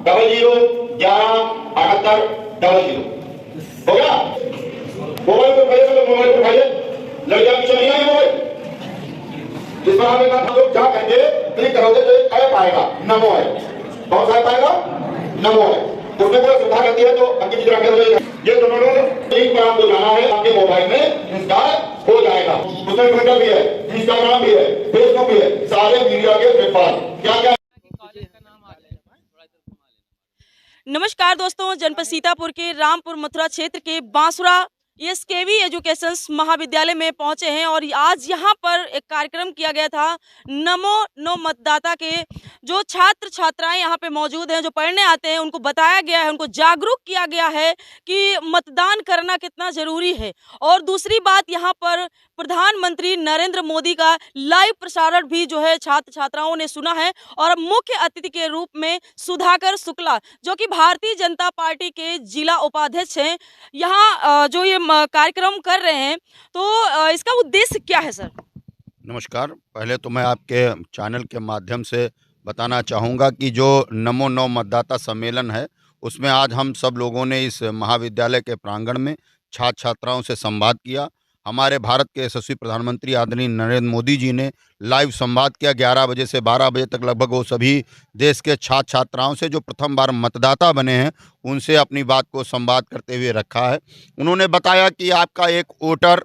00117800। हो गया? मोबाइल पे उठाइए, तो मोबाइल पे उठाइए। लड़कियां पीछे नहीं आई मोबाइल। जिस पर हमें हम लोग जा करके क्लिक करोगे तो एक ऐप आएगा, नमो ऐप। कौन सा ऐप आएगा? नमो ऐप। उसमें कोई सुविधा करती है तो अंकित जी रखे हुए ये दोनों लिंक पर आपको जाना है, आपके मोबाइल में इंस्टॉल हो जाएगा। उसमें ट्विटर भी है, इंस्टाग्राम भी है, फेसबुक भी है, सारे मीडिया के प्लेटफॉर्म क्या क्या। नमस्कार दोस्तों, जनपद सीतापुर के रामपुर मथुरा क्षेत्र के बांसुरा एसकेवी एजुकेशन महाविद्यालय में पहुंचे हैं और आज यहां पर एक कार्यक्रम किया गया था। नमो नो मतदाता के जो छात्र छात्राएं यहां पे मौजूद हैं, जो पढ़ने आते हैं, उनको बताया गया है, उनको जागरूक किया गया है कि मतदान करना कितना ज़रूरी है। और दूसरी बात, यहां पर प्रधानमंत्री नरेंद्र मोदी का लाइव प्रसारण भी जो है छात्र छात्राओं ने सुना है। और मुख्य अतिथि के रूप में सुधाकर शुक्ला, जो कि भारतीय जनता पार्टी के जिला उपाध्यक्ष हैं, यहाँ जो ये कार्यक्रम कर रहे हैं, तो इसका उद्देश्य क्या है सर? नमस्कार। पहले तो मैं आपके चैनल के माध्यम से बताना चाहूँगा कि जो नमो नौ मतदाता सम्मेलन है, उसमें आज हम सब लोगों ने इस महाविद्यालय के प्रांगण में छात्र छात्राओं से संवाद किया। हमारे भारत के यशस्वी प्रधानमंत्री आदरणीय नरेंद्र मोदी जी ने लाइव संवाद किया। 11 बजे से 12 बजे तक लगभग वो सभी देश के छात्र छात्राओं से जो प्रथम बार मतदाता बने हैं, उनसे अपनी बात को संवाद करते हुए रखा है। उन्होंने बताया कि आपका एक वोटर,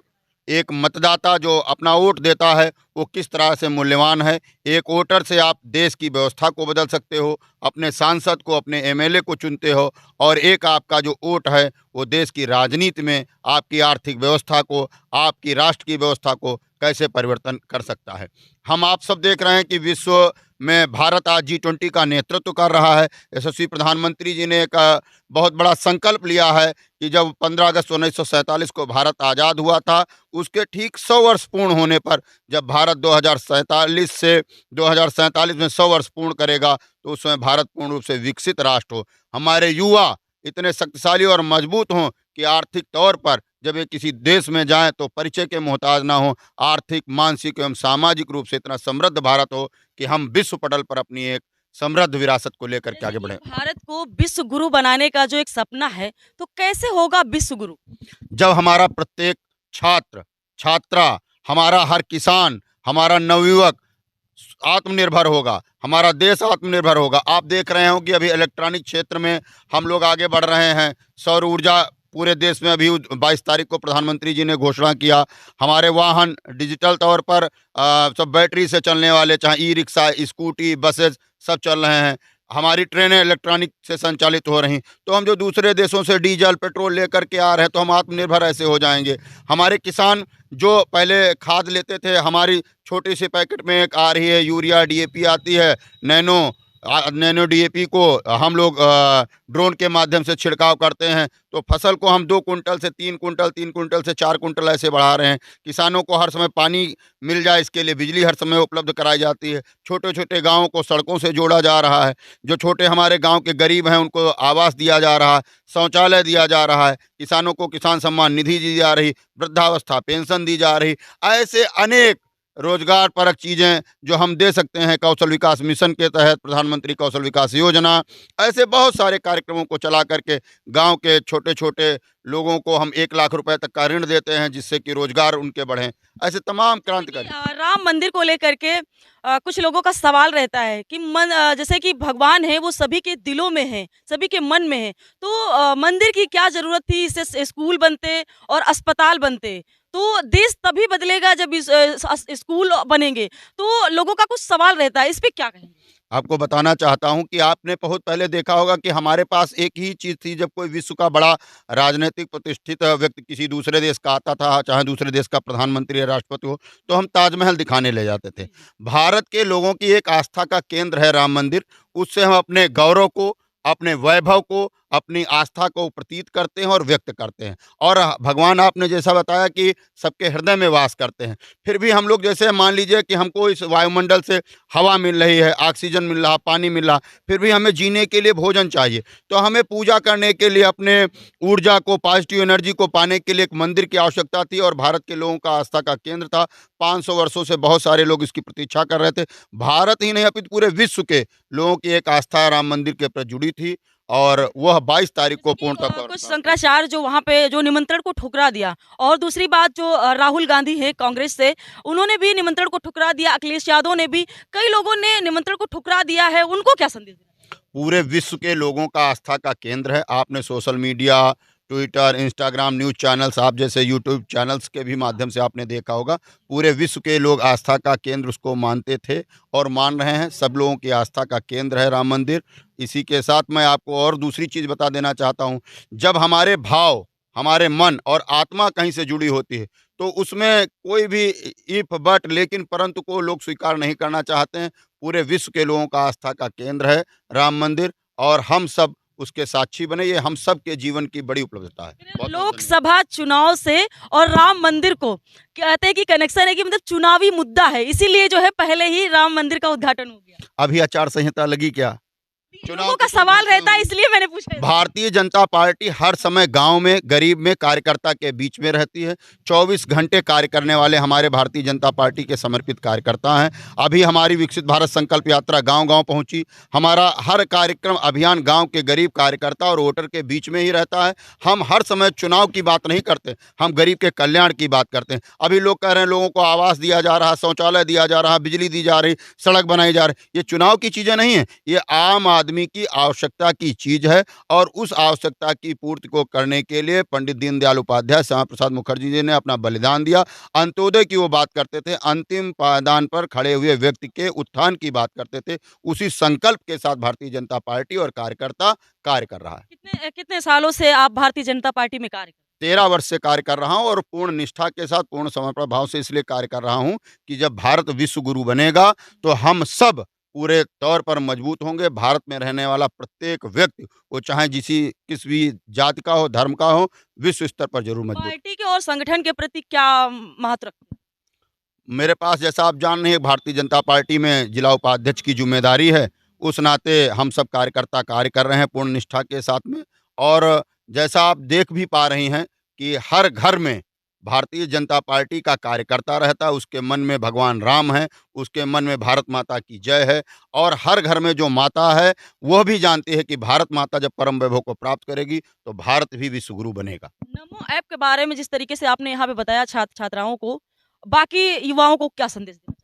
एक मतदाता जो अपना वोट देता है, वो किस तरह से मूल्यवान है। एक वोटर से आप देश की व्यवस्था को बदल सकते हो, अपने सांसद को, अपने एमएलए को चुनते हो, और एक आपका जो वोट है वो देश की राजनीति में आपकी आर्थिक व्यवस्था को, आपकी राष्ट्र की व्यवस्था को कैसे परिवर्तन कर सकता है। हम आप सब देख रहे हैं कि विश्व में भारत आज G20 का नेतृत्व कर रहा है। यशस्वी प्रधानमंत्री जी ने एक बहुत बड़ा संकल्प लिया है कि जब 15 अगस्त 1947 को भारत आज़ाद हुआ था, उसके ठीक 100 वर्ष पूर्ण होने पर, जब भारत 2047 में 100 वर्ष पूर्ण करेगा, तो उसमें भारत पूर्ण रूप से विकसित राष्ट्र हो। हमारे युवा इतने शक्तिशाली और मजबूत हों कि आर्थिक तौर पर जब ये किसी देश में जाएं तो परिचय के मोहताज ना हो, आर्थिक, मानसिक एवं सामाजिक रूप से इतना समृद्ध भारत हो कि हम विश्व पटल पर अपनी एक समृद्ध विरासत को लेकर के आगे बढ़ें। भारत को विश्व गुरु बनाने का जो एक सपना है, तो कैसे होगा विश्व गुरु? जब हमारा प्रत्येक छात्र, छात्रा, हमारा हर किसान, हमारा नवयुवक आत्मनिर्भर होगा, हमारा देश आत्मनिर्भर होगा। आप देख रहे हो कि अभी इलेक्ट्रॉनिक क्षेत्र में हम लोग आगे बढ़ रहे हैं। सौर ऊर्जा पूरे देश में अभी 22 तारीख को प्रधानमंत्री जी ने घोषणा किया। हमारे वाहन डिजिटल तौर पर सब बैटरी से चलने वाले, चाहे ई रिक्शा, स्कूटी, बसेस सब चल रहे हैं। हमारी ट्रेनें इलेक्ट्रॉनिक से संचालित हो रही। तो हम जो दूसरे देशों से डीजल, पेट्रोल लेकर के आ रहे हैं, तो हम आत्मनिर्भर ऐसे हो जाएंगे। हमारे किसान जो पहले खाद लेते थे, हमारी छोटी सी पैकेट में एक आ रही है यूरिया, डीएपी आती है, नैनो डीएपी को हम लोग ड्रोन के माध्यम से छिड़काव करते हैं। तो फसल को हम 2 कुंटल से 3 कुंटल, 3 कुंटल से 4 कुंटल ऐसे बढ़ा रहे हैं। किसानों को हर समय पानी मिल जाए, इसके लिए बिजली हर समय उपलब्ध कराई जाती है। छोटे छोटे गाँवों को सड़कों से जोड़ा जा रहा है। जो छोटे हमारे गाँव के गरीब हैं, उनको आवास दिया जा रहा है, शौचालय दिया जा रहा है, किसानों को किसान सम्मान निधि दी जा रही, वृद्धावस्था पेंशन दी जा रही। ऐसे अनेक रोजगार परक चीज़ें जो हम दे सकते हैं कौशल विकास मिशन के तहत, प्रधानमंत्री कौशल विकास योजना, ऐसे बहुत सारे कार्यक्रमों को चला करके गांव के छोटे छोटे लोगों को हम 1 लाख रुपए तक का ऋण देते हैं, जिससे कि रोजगार उनके बढ़ें। ऐसे तमाम क्रांतिकारी। राम मंदिर को लेकर के कुछ लोगों का सवाल रहता है कि जैसे कि भगवान है, वो सभी के दिलों में है, सभी के मन में है, तो मंदिर की क्या जरूरत थी? इससे स्कूल बनते और अस्पताल बनते, तो देश तभी बदलेगा जब स्कूल बनेंगे। तो लोगों का कुछ सवाल रहता है, इस पे क्या कहेंगे? आपको बताना चाहता हूं कि आपने बहुत पहले देखा होगा कि हमारे पास एक ही चीज़ थी। जब कोई विश्व का बड़ा राजनीतिक प्रतिष्ठित व्यक्ति किसी दूसरे देश का आता था, चाहे दूसरे देश का प्रधानमंत्री या राष्ट्रपति हो, तो हम ताजमहल दिखाने ले जाते थे। भारत के लोगों की एक आस्था का केंद्र है राम मंदिर। उससे हम अपने गौरव को, अपने वैभव को, अपनी आस्था को प्रतीत करते हैं और व्यक्त करते हैं। और भगवान, आपने जैसा बताया कि सबके हृदय में वास करते हैं, फिर भी हम लोग, जैसे मान लीजिए कि हमको इस वायुमंडल से हवा मिल रही है, ऑक्सीजन मिल रहा, पानी मिल रहा, फिर भी हमें जीने के लिए भोजन चाहिए। तो हमें पूजा करने के लिए, अपने ऊर्जा को, पॉजिटिव एनर्जी को पाने के लिए एक मंदिर की आवश्यकता थी, और भारत के लोगों का आस्था का केंद्र था। 500 वर्षों से बहुत सारे लोग इसकी प्रतीक्षा कर रहे थे। भारत ही नहीं, अपितु पूरे विश्व के लोगों की एक आस्था राम मंदिर के प्रति जुड़ी हुई थी और वह 22 तारीख को पूर्णतः कुछ शंकराचार्य जो वहाँ पे जो निमंत्रण को ठुकरा दिया, और दूसरी बात जो राहुल गांधी है कांग्रेस से, उन्होंने भी निमंत्रण को ठुकरा दिया, अखिलेश यादव ने भी, कई लोगों ने निमंत्रण को ठुकरा दिया है, उनको क्या संदेश देना? पूरे विश्व के लोगों का आस्था का केंद्र है। आपने social media, Twitter, Instagram, news channels, आप जैसे यूट्यूब चैनल्स के भी माध्यम से आपने देखा होगा, पूरे विश्व के लोग आस्था का केंद्र उसको मानते थे और मान रहे हैं। सब लोगों की आस्था का केंद्र है राम मंदिर। इसी के साथ मैं आपको और दूसरी चीज़ बता देना चाहता हूँ, जब हमारे भाव, हमारे मन और आत्मा कहीं से जुड़ी होती है तो उसमें कोई भी इफ बट लेकिन परंतु को लोग स्वीकार नहीं करना चाहते हैं। पूरे विश्व के लोगों का आस्था का केंद्र है राम मंदिर और हम सब उसके साक्षी बने। ये हम सब के जीवन की बड़ी उपलब्धता है। बहुत लोकसभा चुनाव से और राम मंदिर को कहते हैं कि कनेक्शन है, कि मतलब चुनावी मुद्दा है, इसीलिए जो है पहले ही राम मंदिर का उद्घाटन हो गया। अभी आचार संहिता लगी क्या? लोगों का सवाल रहता है, इसलिए मैंने पूछा। भारतीय जनता पार्टी हर समय गांव में, गरीब में, कार्यकर्ता के बीच में रहती है। 24 घंटे कार्य करने वाले हमारे भारतीय जनता पार्टी के समर्पित कार्यकर्ता हैं। अभी हमारी विकसित भारत संकल्प यात्रा गांव-गांव पहुंची। हमारा हर कार्यक्रम, अभियान गांव के गरीब कार्यकर्ता और वोटर के बीच में ही रहता है। हम हर समय चुनाव की बात नहीं करते, हम गरीब के कल्याण की बात करते हैं। अभी लोग कह रहे हैं लोगों को आवास दिया जा रहा, शौचालय दिया जा रहा, बिजली दी जा रही, सड़क बनाई जा रही। ये चुनाव की चीज़ें नहीं हैं, ये आम आदमी की आवश्यकता की चीज है और उस आवश्यकता की पूर्ति को करने के लिए पंडित दीनदयाल उपाध्याय, श्यामा प्रसाद मुखर्जी जी ने अपना बलिदान दिया। अंत्योदय की वो बात करते थे, अंतिम पायदान पर खड़े हुए व्यक्ति के उत्थान की बात करते थे। उसी संकल्प के साथ भारतीय जनता पार्टी और कार्यकर्ता कार्य कर रहा है। कितने सालों से आप भारतीय जनता पार्टी में कार्य? 13 वर्ष से कार्य कर रहा हूं और पूर्ण निष्ठा के साथ, पूर्ण समर्पण भाव से इसलिए कार्य कर रहा हूं कि जब भारत विश्व गुरु बनेगा तो हम सब पूरे तौर पर मजबूत होंगे। भारत में रहने वाला प्रत्येक व्यक्ति, वो चाहे किस भी जाति का हो, धर्म का हो, विश्व स्तर पर जरूर मजबूत। पार्टी के और संगठन के प्रति क्या महत्व रखते हैं? मेरे पास, जैसा आप जान रहे हैं, भारतीय जनता पार्टी में जिला उपाध्यक्ष की जिम्मेदारी है। उस नाते हम सब कार्यकर्ता कार्य कर रहे हैं पूर्ण निष्ठा के साथ में। और जैसा आप देख भी पा रही हैं कि हर घर में भारतीय जनता पार्टी का कार्यकर्ता रहता है, उसके मन में भगवान राम है, उसके मन में भारत माता की जय है। और हर घर में जो माता है वह भी जानती है कि भारत माता जब परम वैभव को प्राप्त करेगी तो भारत भी विश्व गुरु बनेगा। नमो ऐप के बारे में जिस तरीके से आपने यहाँ पे बताया छात्र छात्राओं को, बाकी युवाओं को क्या संदेश देना?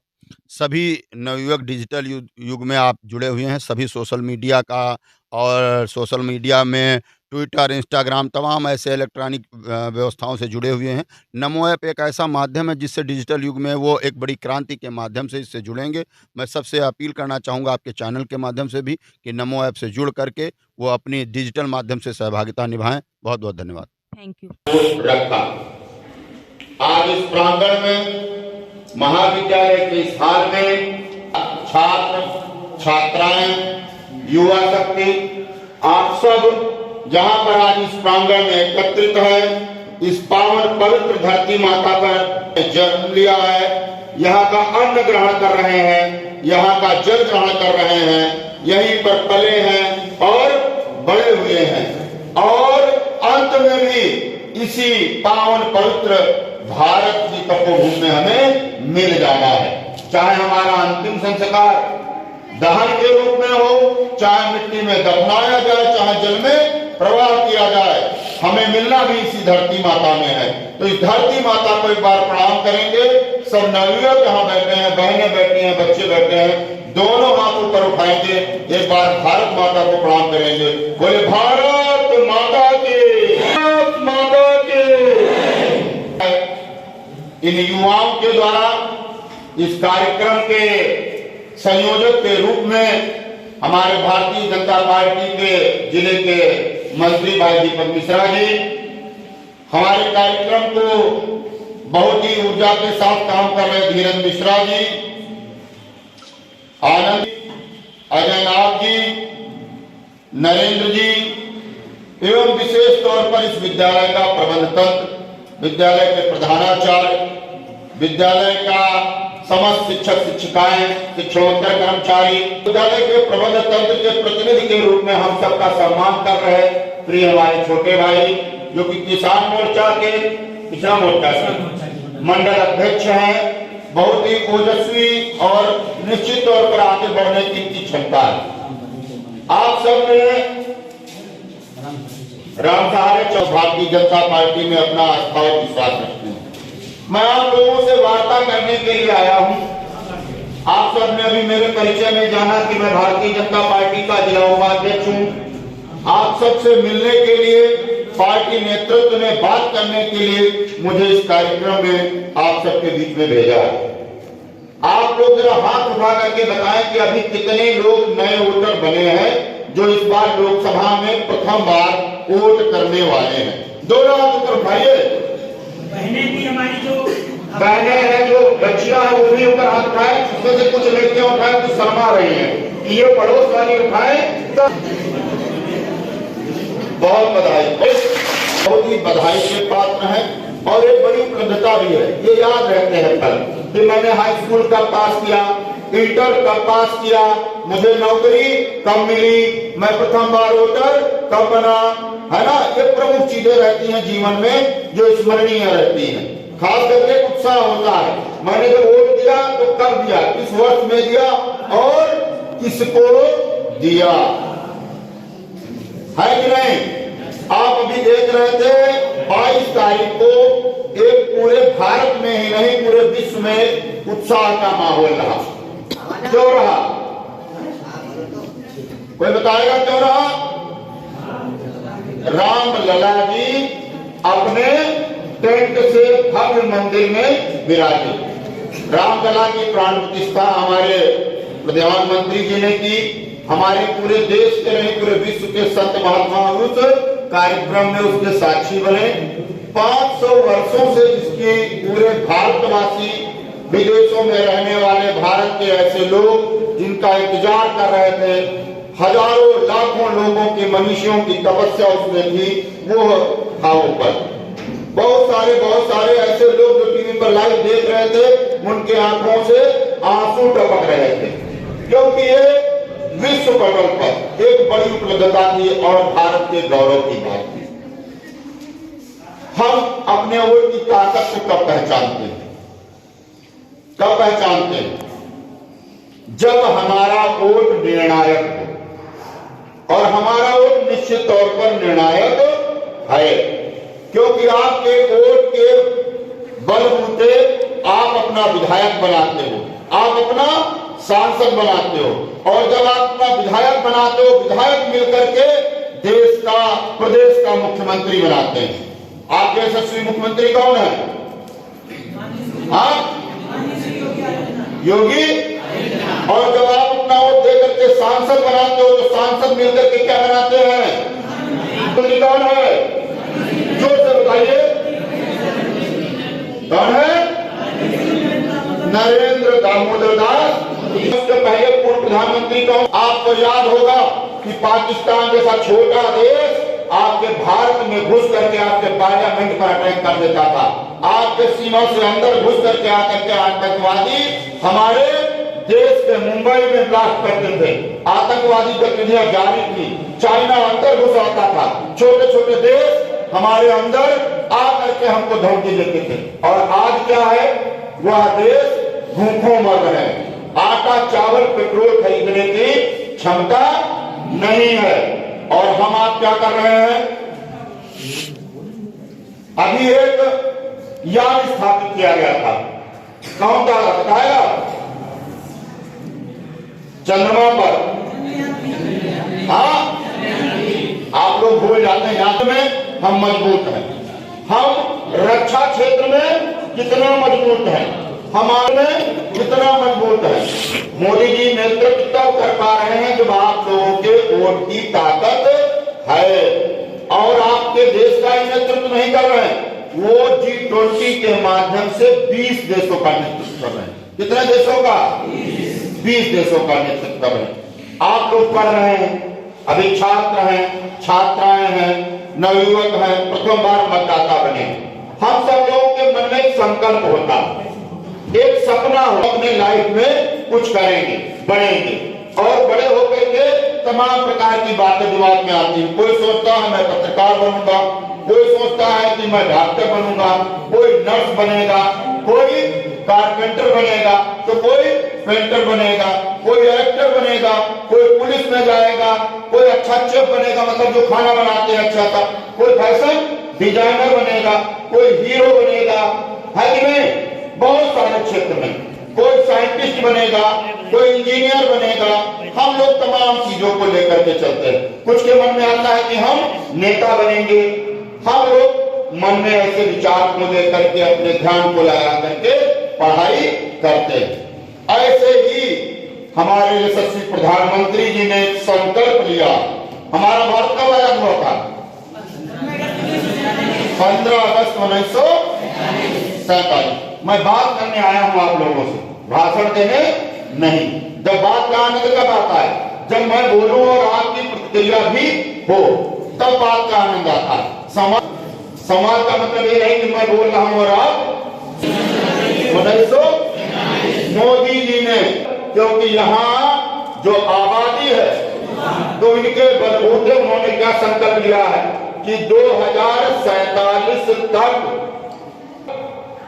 सभी नवयुवक डिजिटल युग में आप जुड़े हुए हैं, सभी सोशल मीडिया का और सोशल मीडिया में ट्विटर, इंस्टाग्राम, तमाम ऐसे इलेक्ट्रॉनिक व्यवस्थाओं से जुड़े हुए हैं। नमो ऐप एक ऐसा माध्यम है जिससे डिजिटल युग में वो एक बड़ी क्रांति के माध्यम से इससे जुड़ेंगे। मैं सबसे अपील करना चाहूँगा आपके चैनल के माध्यम से भी कि नमो ऐप से जुड़ करके वो अपनी डिजिटल माध्यम से सहभागिता निभाएं। बहुत बहुत धन्यवाद। Thank you. रखा आज इस प्रांगण में, महाविद्यालय के इस हाल में छात्र, छात्राएं, युवा शक्ति, आप सब जहां पर आज इस प्रांगण में एकत्रित है, इस पावन पवित्र धरती माता पर जन्म लिया है, यहाँ का अन्न ग्रहण कर रहे हैं, यहाँ का जल ग्रहण कर रहे हैं, यहीं पर पले हैं और बड़े हुए हैं और अंत में भी इसी पावन पवित्र भारत की तपोभूमि में हमें मिल जाना है। चाहे हमारा अंतिम संस्कार दहन के रूप में हो, चाहे मिट्टी में दफनाया जाए, चाहे जल में प्रवाह किया जाए, हमें मिलना भी इसी धरती माता में है। तो इस धरती माता को एक बार प्रणाम करेंगे। सब नवयुवक यहाँ बैठे हैं, बहनें बैठी हैं, बच्चे बैठे हैं, दोनों हाथ ऊपर उठाएंगे, एक बार भारत माता को प्रणाम करेंगे। बोले भारत माता की, भारत माता की। इन युवाओं के द्वारा इस कार्यक्रम के संयोजक के रूप में हमारे भारतीय जनता पार्टी के जिले के मंत्री भाई दीपक मिश्रा जी, हमारे कार्यक्रम को बहुत ही ऊर्जा के साथ काम कर रहे धीरज मिश्रा जी, आनंद, अजय नाथ जी, नरेंद्र जी एवं विशेष तौर पर इस विद्यालय का प्रबंध तंत्र, विद्यालय के प्रधानाचार्य, विद्यालय का समस्त शिक्षक शिक्षिकाएं, शिक्षकोत्तर कर्मचारी, विद्यालय के प्रबंध तंत्र के प्रतिनिधि के रूप में हम सबका सम्मान कर रहे प्रिय हमारे छोटे भाई जो कि किसान मोर्चा के, किसान मोर्चा से मंडल अध्यक्ष हैं, बहुत ही ओजस्वी और निश्चित तौर पर आगे बढ़ने की क्षमता है। आप सब ने राम सहारे भारतीय जनता पार्टी में अपना आस्था और विश्वास रखते हैं। मैं आप लोगों से वार्ता करने के लिए आया हूं। आप सब ने अभी मेरे परिचय में जाना कि मैं भारतीय जनता पार्टी का जिला उपाध्यक्ष हूं। आप सबसे मिलने के लिए, पार्टी नेतृत्व में बात करने के लिए मुझे इस कार्यक्रम में आप सबके बीच में भेजा है। आप लोग जरा हाथ उठा करके बताएं कि अभी कितने लोग नए वोटर बने हैं जो इस बार लोकसभा में प्रथम बार वोट करने वाले हैं। दोनों हाथ ऊपर उठाइए। बहनें भी हमारी जो बहनें हैं, जो बच्चियां हैं, वो भी ऊपर हाथ उठाए। उसमें से कुछ लड़कियां उठाए तो शर्मा रही हैं कि ये पड़ोस वाली उठाए। बहुत बधाई, बहुत ही बधाई के पात्र हैं और एक बड़ी उपलब्धता भी है। ये याद रहते हैं कल कि मैंने हाई स्कूल कब पास किया, इंटर कब पास किया, मुझे नौकरी कब मिली, मैं प्रथम बार वोटर कब बना, है ना। ये प्रमुख चीजें रहती हैं जीवन में जो स्मरणीय रहती हैं। खास करके उत्साह होता है, मैंने जब वोट दिया तो कब दिया, किस वर्ष में दिया और किसको दिया, है कि नहीं। आप अभी देख रहे थे 22 तारीख को एक पूरे भारत में ही नहीं पूरे विश्व में उत्साह का माहौल रहा। क्यों रहा, कोई बताएगा क्यों रहा। राम लला जी अपने टेंट से भव्य मंदिर में विराजे। राम लला की प्राण प्रतिष्ठा हमारे प्रधानमंत्री जी ने की। हमारे पूरे देश के नहीं पूरे विश्व के संत महात्मा उस कार्यक्रम में उसके साक्षी बने। 500 वर्षों से जिसकी पूरे भारतवासी, विदेशों में रहने वाले भारत के ऐसे लोग जिनका इंतजार कर रहे थे, हजारों लाखों लोगों के मनुष्यों की तपस्या उसमें थी, वो था ऊपर। बहुत सारे ऐसे लोग जो टीवी पर लाइव देख रहे थे, उनके आंखों से आंसू टपक रहे थे, क्योंकि ये विश्व पटल पर एक बड़ी उपलब्धता थी और भारत के गौरव की बात थी। हम अपने वोट की ताकत को कब पहचानते हैं, कब पहचानते हैं, जब हमारा वोट निर्णायक हो। और हमारा वोट निश्चित तौर पर निर्णायक है, क्योंकि आपके वोट के बलबूते आप अपना विधायक बनाते हो, आप अपना सांसद बनाते हो। और जब आप अपना विधायक बनाते हो, विधायक मिलकर के देश का, प्रदेश का मुख्यमंत्री बनाते हैं। आपके यशस्वी मुख्यमंत्री कौन है? हाँ, योगी। और जब आप अपना वोट देकर के सांसद बनाते हो तो सांसद मिलकर के क्या बनाते हैं? मुख्यमंत्री कौन है? जोर से बताइए, कौन है? नरेंद्र दामोदर दास। इसके पहले पूर्व प्रधानमंत्री कौन? आपको याद होगा कि पाकिस्तान जैसा छोटा देश आपके भारत में घुस करके आपके पार्लियामेंट पर अटैक कर देता था। आपके सीमा से अंदर घुस करके आकर के आतंकवादी हमारे देश के मुंबई में ब्लास्ट करते थे। आतंकवादी गतिविधियां जारी थी, चाइना अंदर घुस आता था। छोटे छोटे देश हमारे अंदर आकर के हमको धमकी देते थे। और आज क्या है, वह देश भूखों मर रहे हैं। आटा, चावल, पेट्रोल खरीदने की क्षमता नहीं है। और हम आप क्या कर रहे हैं, अभी एक यान स्थापित किया गया था, कौन था बताया? चंद्रमा पर। हाँ, आप लोग भूल जाते हैं, यहाँ में हम मजबूत हैं। हम रक्षा क्षेत्र में कितना मजबूत हैं, हमारे में कितना मजबूत है। मोदी जी नेतृत्व तब कर पा रहे हैं जब आप लोगों के वोट की ताकत है। और आपके देश का ही नेतृत्व नहीं कर रहे हैं, वो G20 के माध्यम से 20 देशों का नेतृत्व कर रहे हैं। कितने देशों का? 20 देशों का नेतृत्व कर रहे हैं। आप लोग पढ़ रहे हैं, अभी छात्र हैं, छात्राएं हैं, नवयुवक हैं, प्रथम बार मतदाता बने। हम सब लोगों के मन में एक संकल्प होता है, एक सपना हो, अपने लाइफ में कुछ करेंगे, बढ़ेंगे। और बड़े होकर के तमाम प्रकार की बातें दिमाग में आती हैं। कोई सोचता है मैं पत्रकार बनूंगा, कोई सोचता है कि मैं डॉक्टर बनूंगा, कोई नर्स बनेगा, कोई कारपेंटर बनेगा, तो कोई पेंटर बनेगा, कोई एक्टर बनेगा, कोई पुलिस में जाएगा, कोई अच्छा शेफ बनेगा, मतलब जो खाना बनाते हैं अच्छा सा, कोई फैशन डिजाइनर बनेगा, कोई हीरो बनेगा, है कि नहीं? बहुत सारे क्षेत्र में कोई साइंटिस्ट बनेगा, कोई इंजीनियर बनेगा। हम लोग तमाम चीजों को लेकर के चलते हैं। कुछ के मन में आता है कि हम नेता बनेंगे। हम लोग मन में ऐसे विचार को लेकर के अपने ध्यान को लगा करके पढ़ाई करते हैं। ऐसे ही हमारे यशस्वी प्रधानमंत्री जी ने एक संकल्प लिया। हमारा भारत कब आजाद हुआ था? 15 अगस्त 1947। मैं बात करने आया हूं आप लोगों से, भाषण देने नहीं। जब बात का आनंद कब आता है? जब मैं बोलूं और आपकी प्रतिक्रिया भी हो, तब बात का आनंद आता है। समाज का मतलब ये नहीं कि मैं बोल रहा हूं और आप 1900 मोदी जी ने, क्योंकि यहाँ जो आबादी है तो इनके बलबूते उन्होंने क्या संकल्प लिया है कि 2047 तक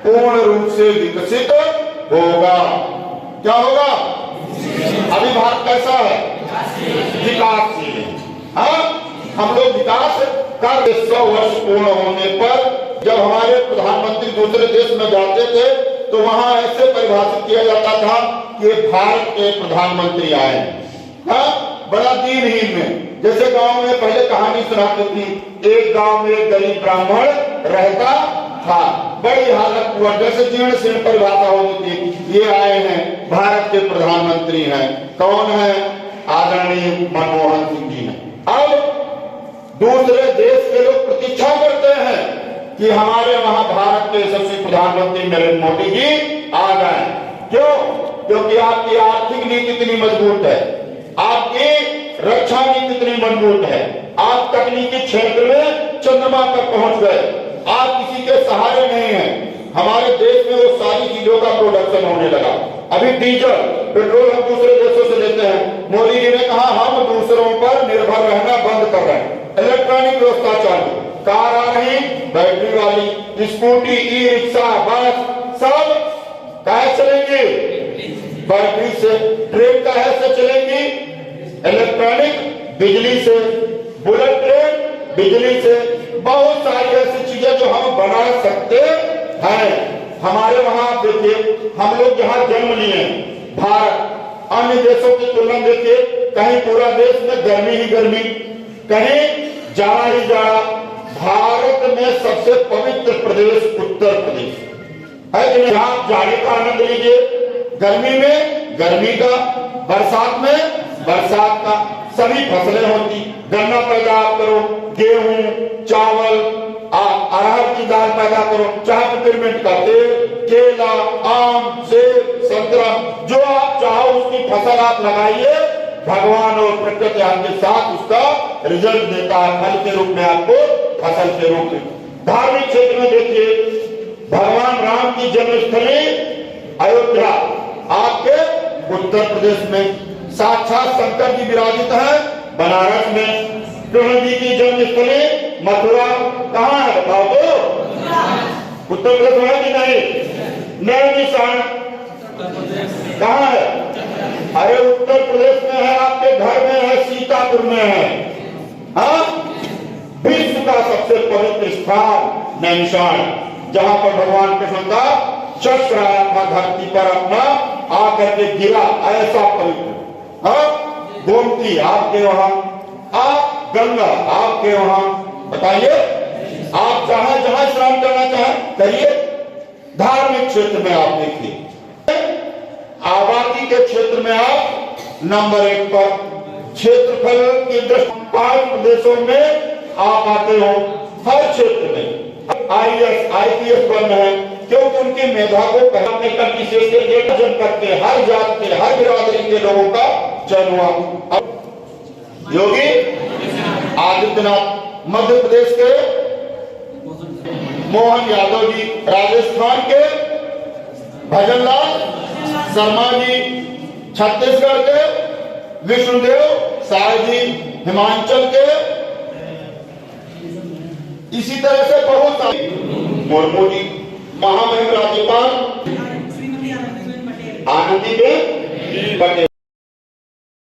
पूर्ण रूप से विकसित होगा। क्या होगा? अभी भारत कैसा है? विकासशील। हाँ, हम लोग विकास कर 100 वर्ष पूर्ण होने पर जब हमारे प्रधानमंत्री दूसरे देश में जाते थे तो वहां ऐसे परिभाषित किया जाता था कि भारत के प्रधानमंत्री आए। हाँ, बड़ा दीनहीन में, जैसे गांव में पहले कहानी सुनाती थी, एक गांव में एक गरीब ब्राह्मण रहता था, बड़ी हालत हुआ, जैसे जीर्ण शीर्ण परिभाषा होती थी, ये आए हैं भारत के प्रधानमंत्री हैं। कौन है? आदरणीय मनमोहन सिंह जी हैं। अब दूसरे देश के लोग प्रतीक्षा करते हैं कि हमारे वहां भारत के यशस्वी प्रधानमंत्री नरेंद्र मोदी जी आ जाए। क्यों? क्योंकि आपकी आर्थिक नीति इतनी मजबूत है, आपकी रक्षा नीति इतनी मजबूत है, आप तकनीकी क्षेत्र में चंद्रमा तक पहुंच गए, आप किसी के सहारे नहीं हैं। हमारे देश में वो सारी चीजों का प्रोडक्शन होने लगा। अभी डीजल पेट्रोल हम दूसरे देशों से लेते हैं। मोदी जी ने कहा हम दूसरों पर निर्भर रहना बंद कर रहे हैं। इलेक्ट्रॉनिक व्यवस्था चालू, कार आ रही बैटरी वाली, स्कूटी, ई रिक्शा, बस सब कैसे चलेंगी? बैटरी से। ट्रेन कैसे चलेंगी? इलेक्ट्रॉनिक, बिजली से। बुलेट ट्रेन बिजली से। बहुत सारी ऐसी चीजें जो हम बना सकते हैं। हमारे वहां देखिए, हम लोग जहां जन्म लिए भारत, अन्य देशों की तुलना देखिए, कहीं पूरा देश में गर्मी ही गर्मी, कहीं जाड़ा ही जाड़ा। भारत में सबसे पवित्र प्रदेश उत्तर प्रदेश है कि नहीं? आप जाड़े का आनंद लीजिए, गर्मी में गर्मी का, बरसात में बरसात का। सभी फसलें होती, गन्ना पैदा आप करो, गेहूं, चावल, अरहर की दाल पैदा करो, चाहे पिपरमिंट का तेल, केला, आम, सेब, संतरा, जो आप चाहो उसकी फसल आप लगाइए। भगवान और प्रकृति आपके साथ उसका रिजल्ट देता है, फल के रूप में आपको, फसल के रूप में। धार्मिक क्षेत्र में देखिए, भगवान राम की जन्मस्थली अयोध्या आपके उत्तर प्रदेश में, साक्षात शंकर जी विराजित है बनारस में, कृष्ण जी की जन्मस्थली मथुरा कहाँ है बताओ तो? उत्तर प्रदेश में है कि नहीं? नैनीताल कहाँ है? अरे उत्तर प्रदेश में है, आपके घर में है, सीतापुर में है। हाँ, विश्व का सबसे पवित्र स्थान नैनीताल, जहां पर भगवान कृष्ण का चक्र आया था धरती पर अपना आकर के गिरा, ऐसा पवित्र। हाँ, गोमती आपके वहां, आप गंगा आपके वहां। बताइए, आप जहां जहां स्नान करना चाहें करिए। धार्मिक क्षेत्र में आप देखिए, आबादी के क्षेत्र में आप नंबर 1 पर, क्षेत्रफल की दृष्टि 5 प्रदेशों में आप आते हो। हर क्षेत्र में IAS IPS बन है, क्योंकि उनकी मेधा को कहने का विशेष करके हर जात के, हर बिरादरी के लोगों का चयन हुआ। अब योगी आदित्यनाथ मध्य प्रदेश के, मोहन यादव जी राजस्थान के, भजनलाल शर्मा जी छत्तीसगढ़ के, विष्णुदेव साय जी हिमाचल के, इसी तरह से बहुत सारे, मुर्मू जी महामहिम राज्यपाल आनंदी के बने